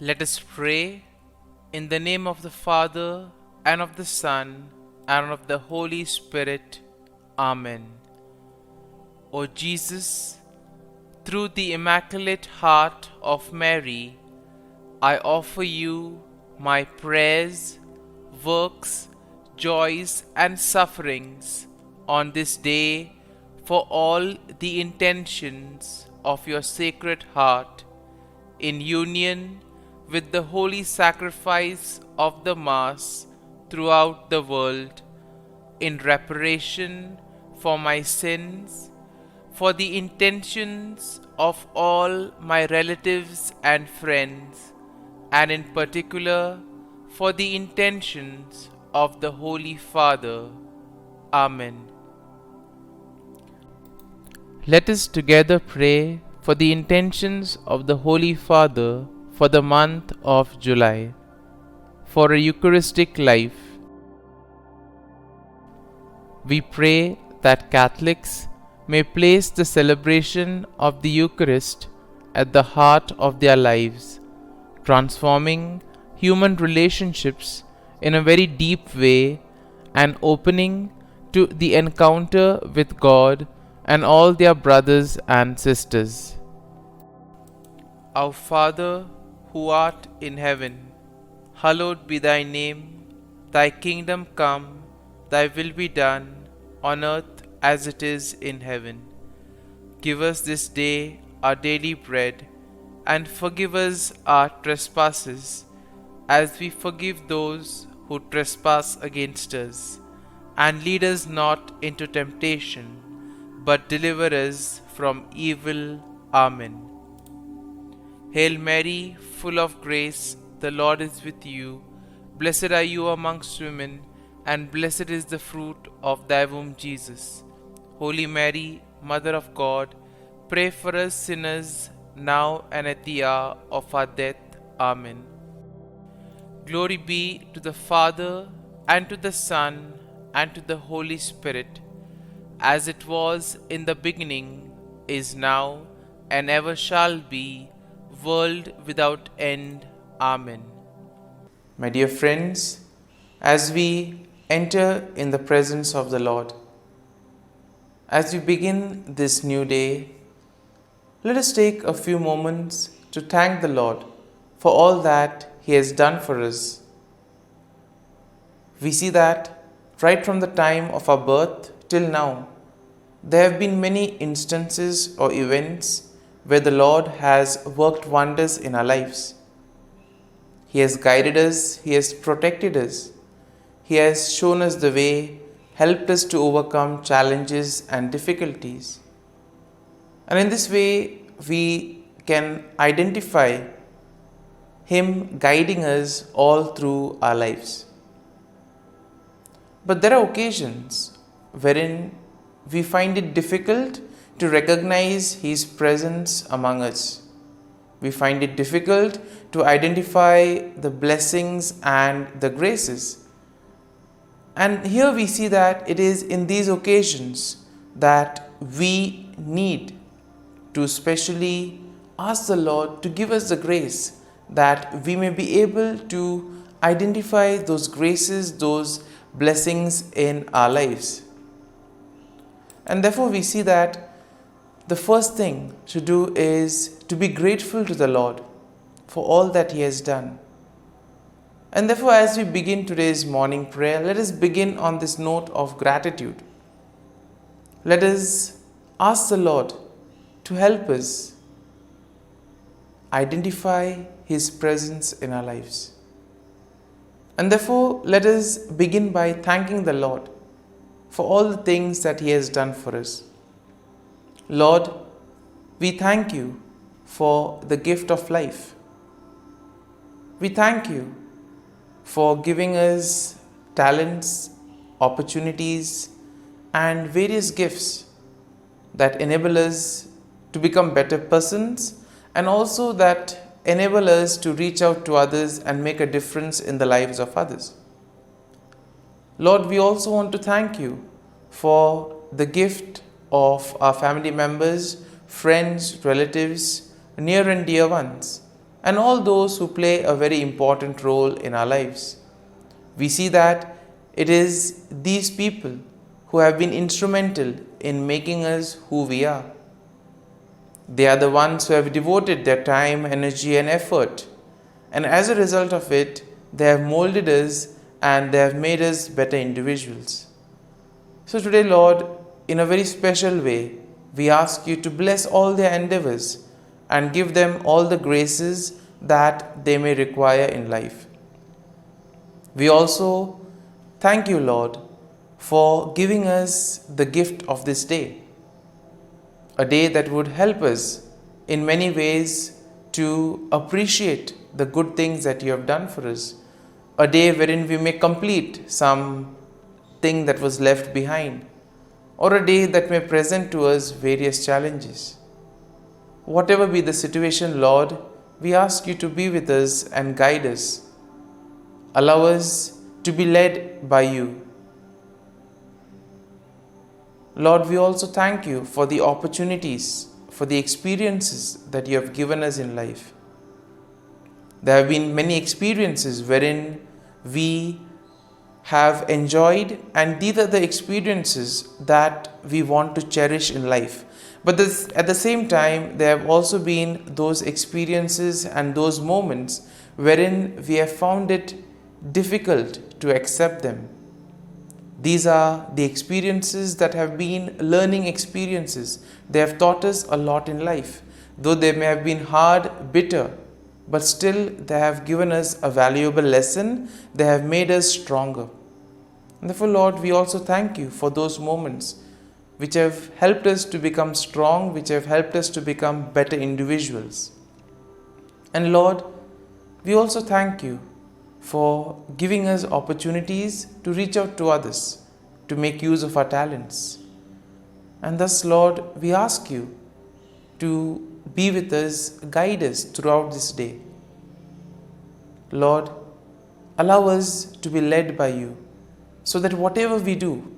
Let us pray in the name of the Father, and of the Son, and of the Holy Spirit. Amen. O Jesus, through the Immaculate Heart of Mary, I offer you my prayers, works, joys, and sufferings on this day for all the intentions of your Sacred Heart, in union with the holy sacrifice of the Mass throughout the world, in reparation for my sins, for the intentions of all my relatives and friends, and in particular for the intentions of the Holy Father. Amen. Let us together pray for the intentions of the Holy Father for the month of July, for a Eucharistic life. We pray that Catholics may place the celebration of the Eucharist at the heart of their lives, transforming human relationships in a very deep way and opening to the encounter with God and all their brothers and sisters. Our Father, who art in heaven, hallowed be thy name. Thy kingdom come, thy will be done, on earth as it is in heaven. Give us this day our daily bread, and forgive us our trespasses, as we forgive those who trespass against us. And lead us not into temptation, but deliver us from evil. Amen. Hail Mary, full of grace, the Lord is with you. Blessed are you amongst women, and blessed is the fruit of thy womb, Jesus. Holy Mary, Mother of God, pray for us sinners, now and at the hour of our death. Amen. Glory be to the Father, and to the Son, and to the Holy Spirit, as it was in the beginning, is now, and ever shall be, world without end. Amen. My dear friends, as we enter in the presence of the Lord, as we begin this new day, let us take a few moments to thank the Lord for all that He has done for us. We see that right from the time of our birth till now, there have been many instances or events where the Lord has worked wonders in our lives. He has guided us, He has protected us, He has shown us the way, helped us to overcome challenges and difficulties. And in this way, we can identify Him guiding us all through our lives. But there are occasions wherein we find it difficult to recognize His presence among us. We find it difficult to identify the blessings and the graces. And here we see that it is in these occasions that we need to specially ask the Lord to give us the grace that we may be able to identify those graces, those blessings in our lives. And therefore we see that the first thing to do is to be grateful to the Lord for all that He has done. And therefore, as we begin today's morning prayer, let us begin on this note of gratitude. Let us ask the Lord to help us identify His presence in our lives. And therefore, let us begin by thanking the Lord for all the things that He has done for us. Lord, we thank You for the gift of life. We thank You for giving us talents, opportunities, and various gifts that enable us to become better persons, and also that enable us to reach out to others and make a difference in the lives of others. Lord, we also want to thank You for the gift of our family members, friends, relatives, near and dear ones, and all those who play a very important role in our lives. We see that it is these people who have been instrumental in making us who we are. They are the ones who have devoted their time, energy and effort, and as a result of it, they have molded us and they have made us better individuals. So today, Lord, in a very special way, we ask you to bless all their endeavors and give them all the graces that they may require in life. We also thank you, Lord, for giving us the gift of this day, a day that would help us in many ways to appreciate the good things that you have done for us, a day wherein we may complete some thing that was left behind, or a day that may present to us various challenges. Whatever be the situation, Lord, we ask you to be with us and guide us. Allow us to be led by you. Lord, we also thank you for the opportunities, for the experiences that you have given us in life. There have been many experiences wherein we have enjoyed, and these are the experiences that we want to cherish in life. But at the same time, there have also been those experiences and those moments wherein we have found it difficult to accept them. These are the experiences that have been learning experiences. They have taught us a lot in life. Though they may have been hard, bitter, but still they have given us a valuable lesson. They have made us stronger. And therefore, Lord, we also thank you for those moments which have helped us to become strong, which have helped us to become better individuals. And Lord, we also thank you for giving us opportunities to reach out to others, to make use of our talents. And thus, Lord, we ask you to be with us, guide us throughout this day. Lord, allow us to be led by you, so that whatever we do,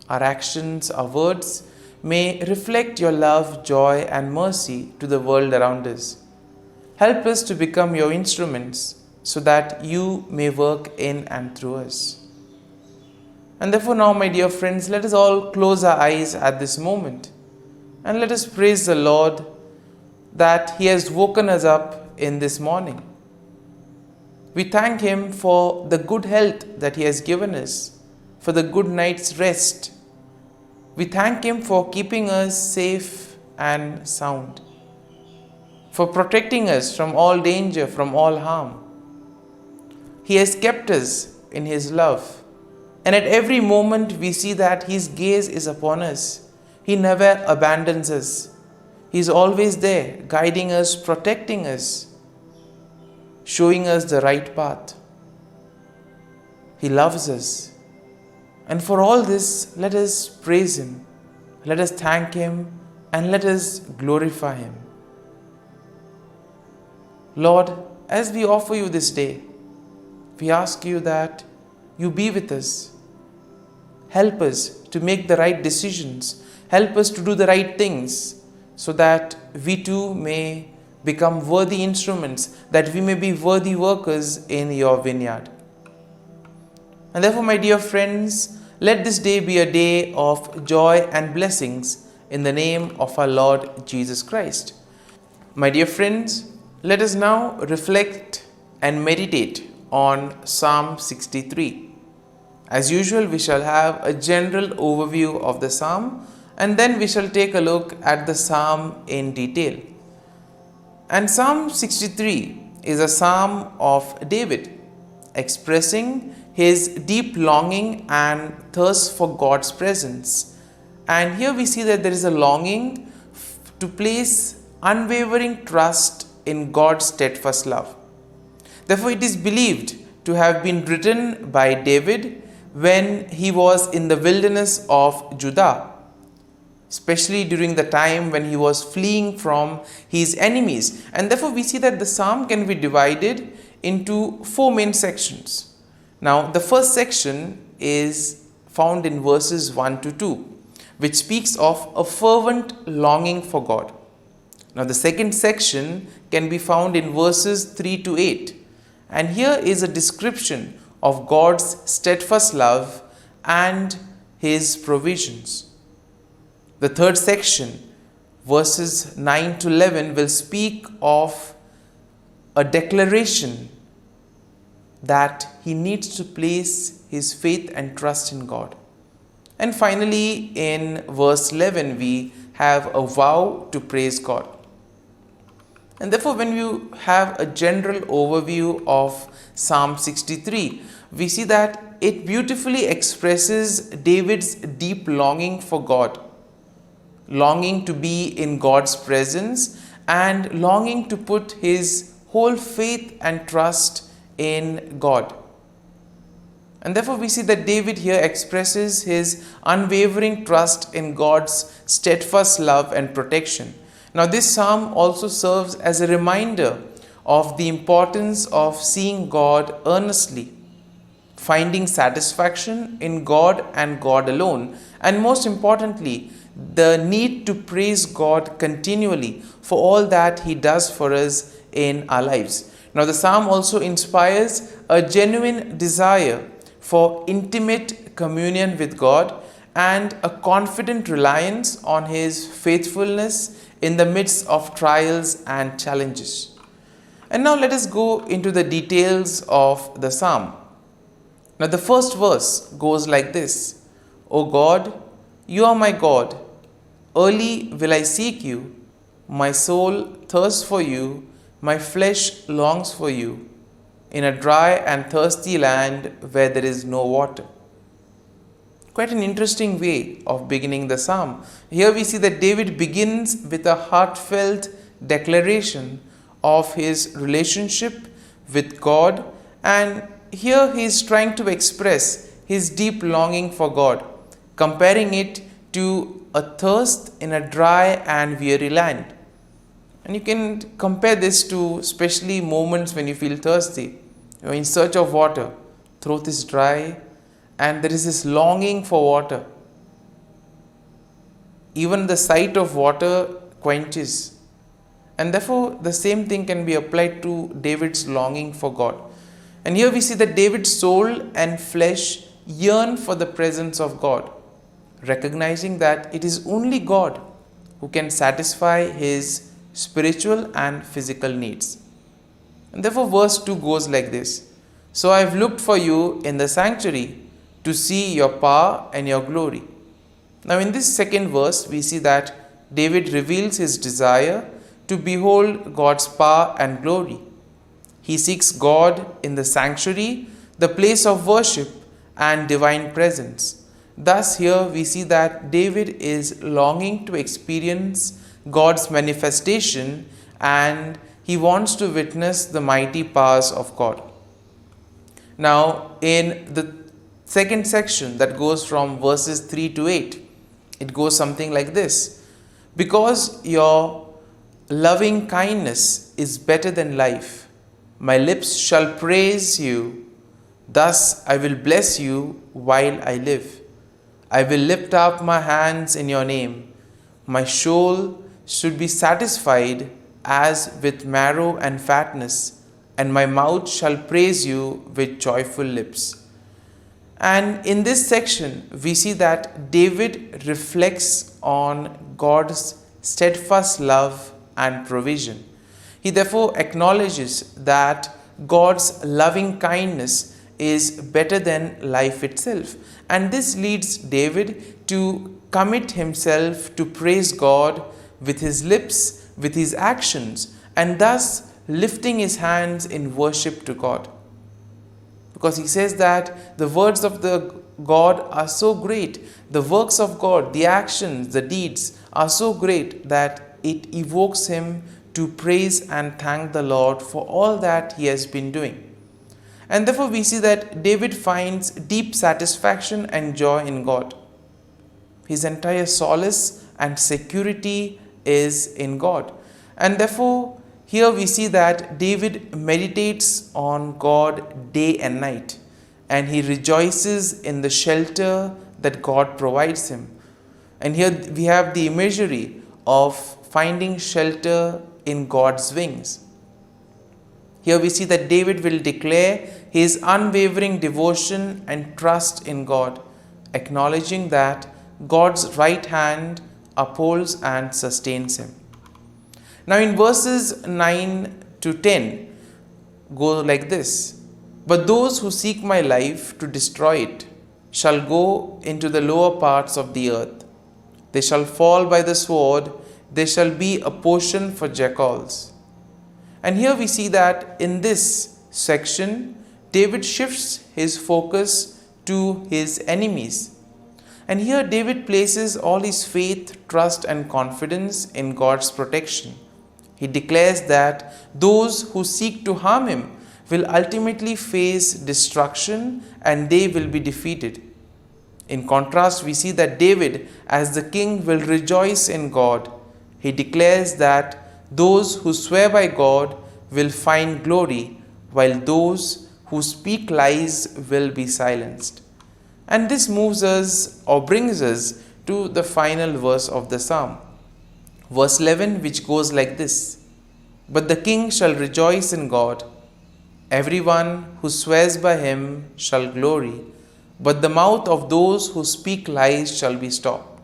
our actions, our words, may reflect your love, joy and mercy to the world around us. Help us to become your instruments, so that you may work in and through us. And therefore now, my dear friends, let us all close our eyes at this moment and let us praise the Lord that He has woken us up in this morning. We thank Him for the good health that He has given us, for the good night's rest. We thank Him for keeping us safe and sound, for protecting us from all danger, from all harm. He has kept us in His love, and at every moment we see that His gaze is upon us. He never abandons us. He is always there, guiding us, protecting us, showing us the right path. He loves us, and for all this, let us praise Him, let us thank Him, and let us glorify Him. Lord, as we offer you this day, we ask you that you be with us. Help us to make the right decisions. Help us to do the right things, so that we too may become worthy instruments, that we may be worthy workers in your vineyard. And therefore, my dear friends, let this day be a day of joy and blessings in the name of our Lord Jesus Christ. My dear friends, let us now reflect and meditate on Psalm 63. As usual, we shall have a general overview of the psalm, and then we shall take a look at the psalm in detail. And Psalm 63 is a psalm of David, expressing his deep longing and thirst for God's presence. And here we see that there is a longing to place unwavering trust in God's steadfast love. Therefore, it is believed to have been written by David when he was in the wilderness of Judah, especially during the time when he was fleeing from his enemies. And therefore, we see that the psalm can be divided into four main sections. Now, the first section is found in verses 1 to 2, which speaks of a fervent longing for God. Now the second section can be found in verses 3 to 8, and here is a description of God's steadfast love and His provisions. The third section, verses 9 to 11, will speak of a declaration that he needs to place his faith and trust in God. And finally, in verse 11, we have a vow to praise God. And therefore, when you have a general overview of Psalm 63, we see that it beautifully expresses David's deep longing for God, longing to be in God's presence and longing to put his whole faith and trust in God. And therefore we see that David here expresses his unwavering trust in God's steadfast love and protection. Now this psalm also serves as a reminder of the importance of seeing God earnestly, finding satisfaction in God and God alone, and most importantly, the need to praise God continually for all that He does for us in our lives. Now the psalm also inspires a genuine desire for intimate communion with God and a confident reliance on His faithfulness in the midst of trials and challenges. And now let us go into the details of the psalm. Now the first verse goes like this: O God, you are my God. Early will I seek you. My soul thirsts for you. My flesh longs for you, in a dry and thirsty land where there is no water. Quite an interesting way of beginning the psalm. Here we see that David begins with a heartfelt declaration of his relationship with God, and here he is trying to express his deep longing for God, comparing it to a thirst in a dry and weary land. And you can compare this to especially moments when you feel thirsty. You're in search of water, throat is dry, and there is this longing for water. Even the sight of water quenches. And therefore, the same thing can be applied to David's longing for God. And here we see that David's soul and flesh yearn for the presence of God, recognizing that it is only God who can satisfy his spiritual and physical needs. And therefore verse 2 goes like this: So I have looked for you in the sanctuary to see your power and your glory. Now in this second verse we see that David reveals his desire to behold God's power and glory. He seeks God in the sanctuary, the place of worship and divine presence. Thus here we see that David is longing to experience God's manifestation, and he wants to witness the mighty powers of God. Now in the second section that goes from verses 3 to 8, it goes something like this: Because your loving kindness is better than life, my lips shall praise you. Thus I will bless you while I live. I will lift up my hands in your name. My soul should be satisfied as with marrow and fatness, and my mouth shall praise you with joyful lips. And in this section, we see that David reflects on God's steadfast love and provision. He therefore acknowledges that God's loving kindness is better than life itself. And this leads David to commit himself to praise God with his lips, with his actions, and thus lifting his hands in worship to God. Because he says that the words of the God are so great, the works of God, the actions, the deeds are so great that it evokes him to praise and thank the Lord for all that he has been doing. And therefore we see that David finds deep satisfaction and joy in God. His entire solace and security is in God. And therefore here we see that David meditates on God day and night, and he rejoices in the shelter that God provides him. And here we have the imagery of finding shelter in God's wings. Here we see that David will declare his unwavering devotion and trust in God, acknowledging that God's right hand upholds and sustains him. Now in verses 9 to 10 go like this: "But those who seek my life to destroy it shall go into the lower parts of the earth. They shall fall by the sword, they shall be a portion for jackals." And here we see that in this section, David shifts his focus to his enemies. And here David places all his faith, trust, and confidence in God's protection. He declares that those who seek to harm him will ultimately face destruction and they will be defeated. In contrast, we see that David, as the king, will rejoice in God. He declares that those who swear by God will find glory, while those who speak lies will be silenced. And this moves us or brings us to the final verse of the psalm, verse 11, which goes like this: "But the king shall rejoice in God. Everyone who swears by him shall glory, but the mouth of those who speak lies shall be stopped."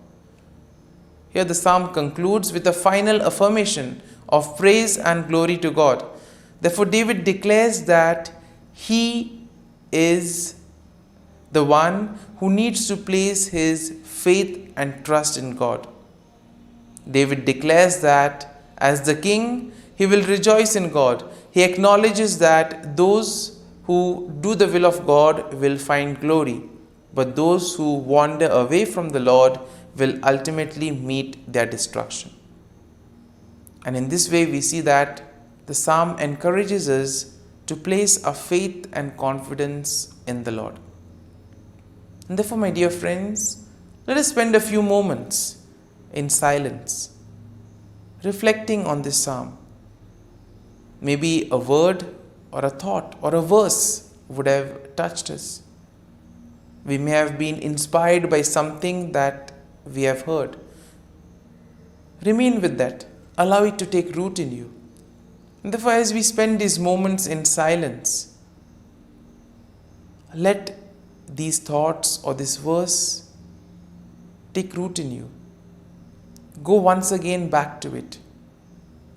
Here the psalm concludes with a final affirmation of praise and glory to God. Therefore, David declares that he is the one who needs to place his faith and trust in God. David declares that as the king, he will rejoice in God. He acknowledges that those who do the will of God will find glory, but those who wander away from the Lord will ultimately meet their destruction. And in this way, we see that the psalm encourages us to place our faith and confidence in the Lord. And therefore, my dear friends, let us spend a few moments in silence, reflecting on this psalm. Maybe a word or a thought or a verse would have touched us. We may have been inspired by something that we have heard. Remain with that. Allow it to take root in you. And therefore, as we spend these moments in silence, let these thoughts or this verse take root in you. Go once again back to it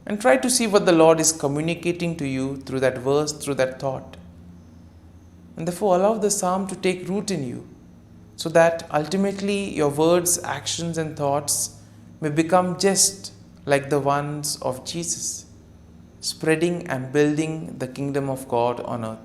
and try to see what the Lord is communicating to you through that verse, through that thought. And therefore, allow the psalm to take root in you, so that ultimately your words, actions, and thoughts may become just like the ones of Jesus, spreading and building the kingdom of God on earth.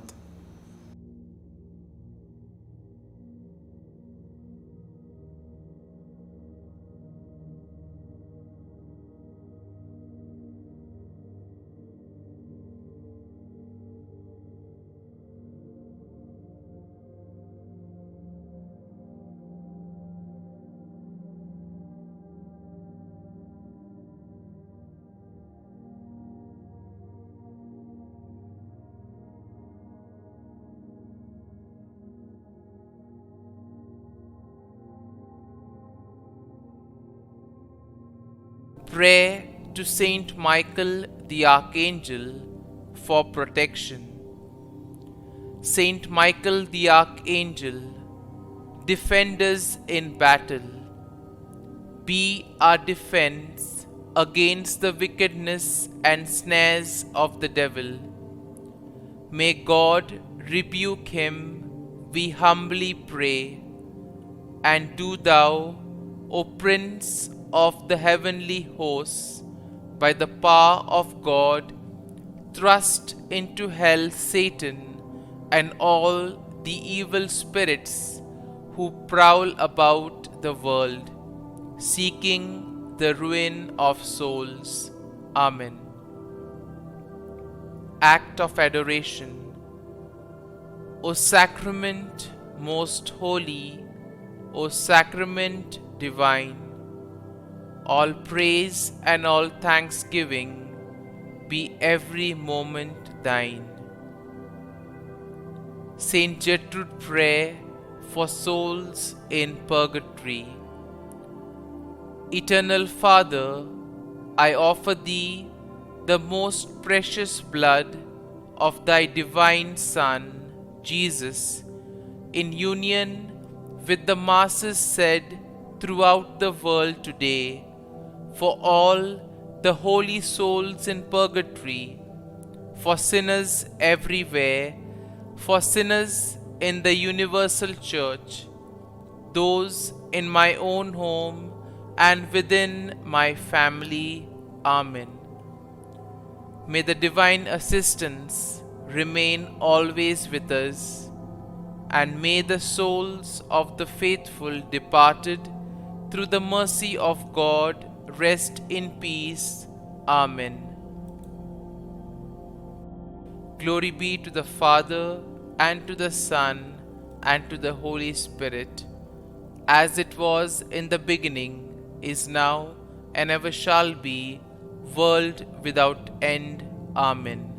Prayer to Saint Michael the Archangel for protection. Saint Michael the Archangel, defend us in battle. Be our defense against the wickedness and snares of the devil. May God rebuke him, we humbly pray. And do thou, O Prince of the heavenly hosts, by the power of God, thrust into hell Satan and all the evil spirits who prowl about the world, seeking the ruin of souls. Amen. Act of Adoration. O Sacrament most holy, O Sacrament divine, all praise and all thanksgiving be every moment thine. Saint Gertrude Prayer for souls in purgatory. Eternal Father, I offer thee the most precious blood of thy divine Son, Jesus, in union with the masses said throughout the world today, for all the holy souls in purgatory, for sinners everywhere, for sinners in the universal church, those in my own home and within my family. Amen. May the divine assistance remain always with us, and may the souls of the faithful departed through the mercy of God rest in peace. Amen. Glory be to the Father, and to the Son, and to the Holy Spirit, as it was in the beginning, is now, and ever shall be, world without end. Amen.